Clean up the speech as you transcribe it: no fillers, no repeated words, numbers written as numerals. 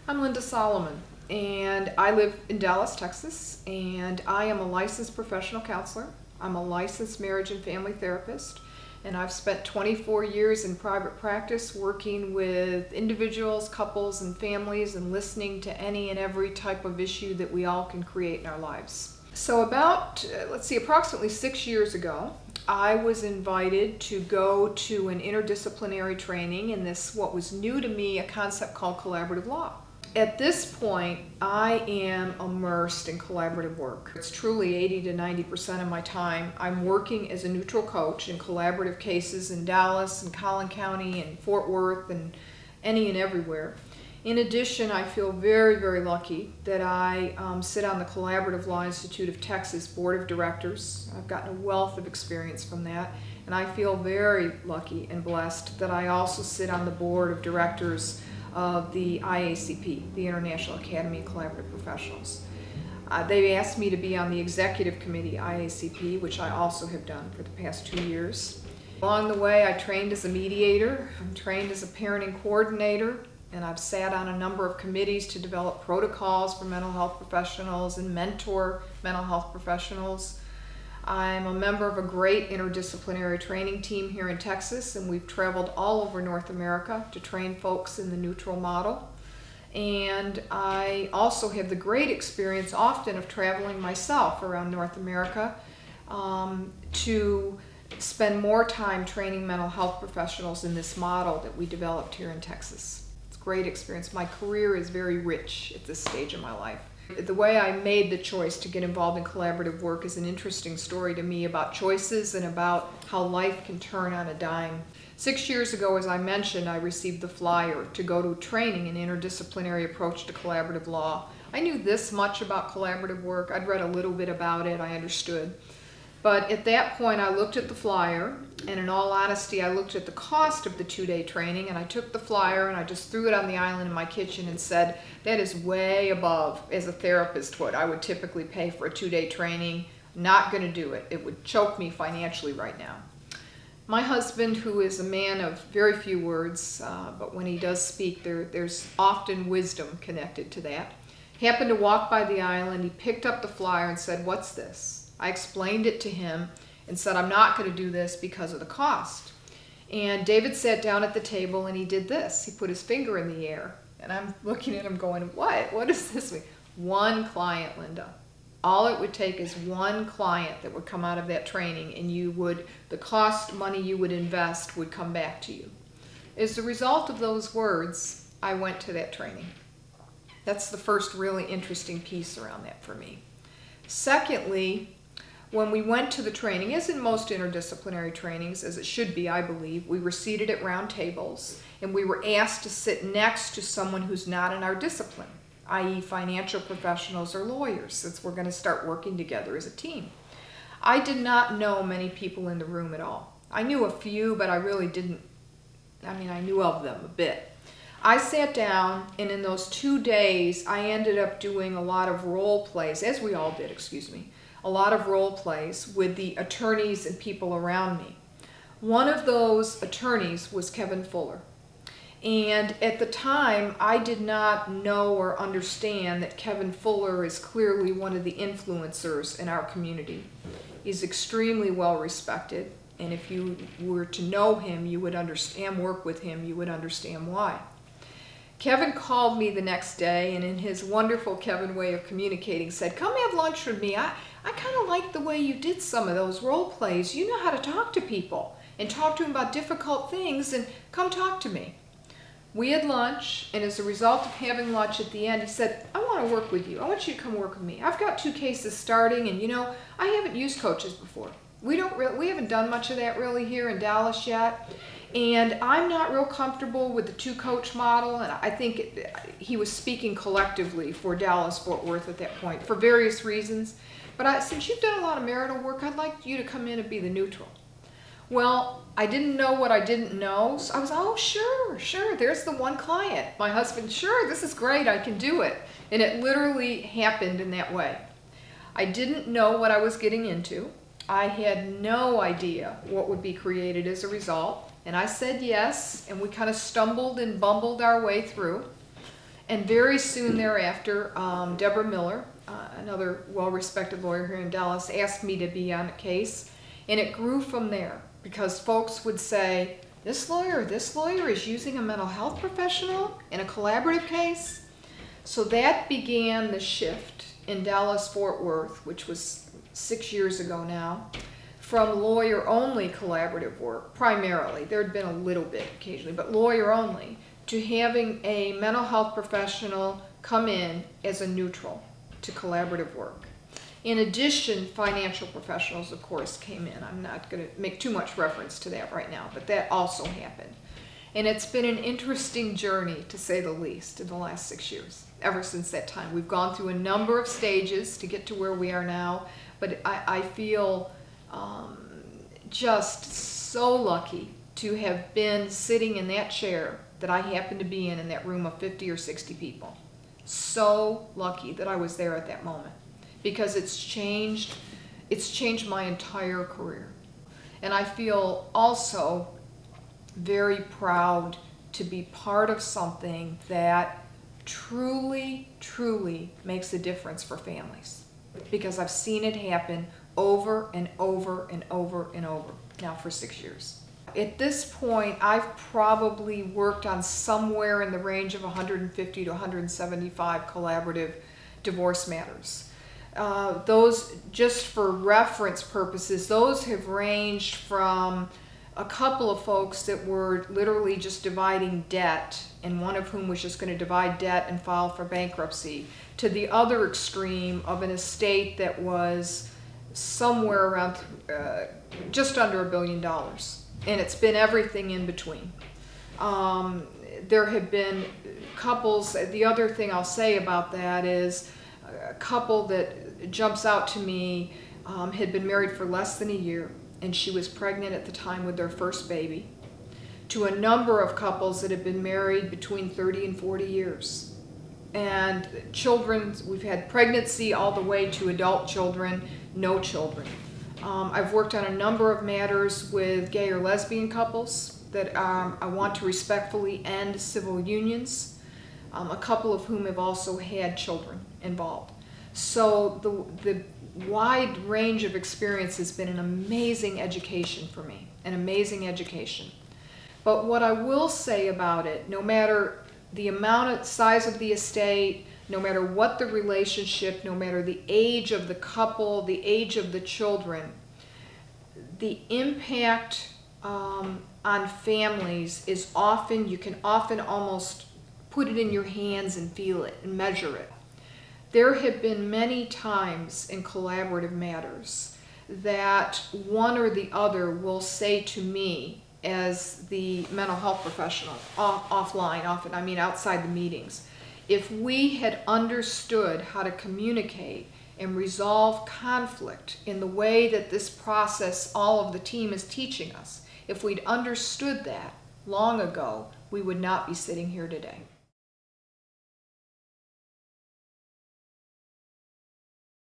I'm Linda Solomon, and I live in Dallas, Texas, and I am a licensed professional counselor. I'm a licensed marriage and family therapist, and I've spent 24 years in private practice working with individuals, couples, and families and listening to any and every type of issue that we all can create in our lives. So approximately 6 years ago, I was invited to go to an interdisciplinary training in what was new to me, a concept called collaborative law. At this point, I am immersed in collaborative work. It's truly 80 to 90% of my time. I'm working as a neutral coach in collaborative cases in Dallas and Collin County and Fort Worth and any and everywhere. In addition, I feel very, very lucky that I sit on the Collaborative Law Institute of Texas Board of Directors. I've gotten a wealth of experience from that, and I feel very lucky and blessed that I also sit on the Board of Directors of the IACP, the International Academy of Collaborative Professionals. They asked me to be on the executive committee, IACP, which I also have done for the past 2 years. Along the way, I trained as a mediator, I'm trained as a parenting coordinator, and I've sat on a number of committees to develop protocols for mental health professionals and mentor mental health professionals. I'm a member of a great interdisciplinary training team here in Texas, and we've traveled all over North America to train folks in the neutral model. And I also have the great experience often of traveling myself around North America to spend more time training mental health professionals in this model that we developed here in Texas. It's a great experience. My career is very rich at this stage of my life. The way I made the choice to get involved in collaborative work is an interesting story to me about choices and about how life can turn on a dime. 6 years ago, as I mentioned, I received the flyer to go to training in interdisciplinary approach to collaborative law. I knew this much about collaborative work. I'd read a little bit about it. I understood. But at that point, I looked at the flyer, and in all honesty, I looked at the cost of the 2-day training, and I took the flyer and I just threw it on the island in my kitchen and said, that is way above, as a therapist, what I would typically pay for a 2-day training. Not going to do it. It would choke me financially right now. My husband, who is a man of very few words, but when he does speak, there's often wisdom connected to that, happened to walk by the island. He picked up the flyer and said, "What's this?" I explained it to him and said, "I'm not going to do this because of the cost." And David sat down at the table and he did this. He put his finger in the air. And I'm looking at him going, what? What does this mean? One client, Linda. All it would take is one client that would come out of that training, and the cost money you would invest would come back to you. As a result of those words, I went to that training. That's the first really interesting piece around that for me. Secondly, when we went to the training, as in most interdisciplinary trainings, as it should be, I believe, we were seated at round tables, and we were asked to sit next to someone who's not in our discipline, i.e. financial professionals or lawyers, since we're going to start working together as a team. I did not know many people in the room at all. I knew a few, but I really didn't. I knew of them a bit. I sat down, and in those 2 days, I ended up doing a lot of role plays, as we all did, a lot of role plays with the attorneys and people around me. One of those attorneys was Kevin Fuller. And at the time, I did not know or understand that Kevin Fuller is clearly one of the influencers in our community. He's extremely well respected, and if you were to know him, you would understand, work with him, you would understand why. Kevin called me the next day, and in his wonderful Kevin way of communicating said, "Come have lunch with me. I kind of like the way you did some of those role plays. You know how to talk to people and talk to them about difficult things, and come talk to me." We had lunch, and as a result of having lunch at the end, he said, "I want to work with you. I want you to come work with me. I've got 2 cases starting, and I haven't used coaches before. We haven't done much of that really here in Dallas yet. And I'm not real comfortable with the 2-coach model," and I think he was speaking collectively for Dallas-Fort Worth at that point for various reasons. But since you've done a lot of marital work, I'd like you to come in and be the neutral. Well, I didn't know what I didn't know, so I was, "Oh, sure, there's the one client." My husband, "Sure, this is great, I can do it." And it literally happened in that way. I didn't know what I was getting into. I had no idea what would be created as a result. And I said yes, and we kind of stumbled and bumbled our way through. And very soon thereafter, Deborah Miller, another well-respected lawyer here in Dallas, asked me to be on a case. And it grew from there because folks would say, this lawyer is using a mental health professional in a collaborative case. So that began the shift in Dallas-Fort Worth, which was 6 years ago now, from lawyer-only collaborative work, primarily. There had been a little bit occasionally, but lawyer-only, to having a mental health professional come in as a neutral to collaborative work. In addition, financial professionals, of course, came in. I'm not going to make too much reference to that right now, but that also happened. And it's been an interesting journey, to say the least, in the last 6 years. Ever since that time, we've gone through a number of stages to get to where we are now, but I feel just so lucky to have been sitting in that chair that I happened to be in that room of 50 or 60 people. So lucky that I was there at that moment, because it's changed my entire career. And I feel also very proud to be part of something that truly, truly makes a difference for families, because I've seen it happen over and over and over and over now for 6 years. At this point, I've probably worked on somewhere in the range of 150 to 175 collaborative divorce matters. Those, just for reference purposes, those have ranged from a couple of folks that were literally just dividing debt, and one of whom was just going to divide debt and file for bankruptcy, to the other extreme of an estate that was somewhere around just under $1 billion. And it's been everything in between. There have been couples, the other thing I'll say about that is a couple that jumps out to me had been married for less than a year, and she was pregnant at the time with their first baby, to a number of couples that have been married between 30 and 40 years. And children, we've had pregnancy all the way to adult children, no children. I've worked on a number of matters with gay or lesbian couples that I want to respectfully end civil unions, a couple of whom have also had children involved. So the wide range of experience has been an amazing education for me, an amazing education. But what I will say about it, no matter the amount of size of the estate, no matter what the relationship, no matter the age of the couple, the age of the children, the impact on families is often, you can often almost put it in your hands and feel it and measure it. There have been many times in collaborative matters that one or the other will say to me, as the mental health professional, offline, often, I mean outside the meetings, if we had understood how to communicate and resolve conflict in the way that this process, all of the team is teaching us, if we'd understood that long ago, we would not be sitting here today.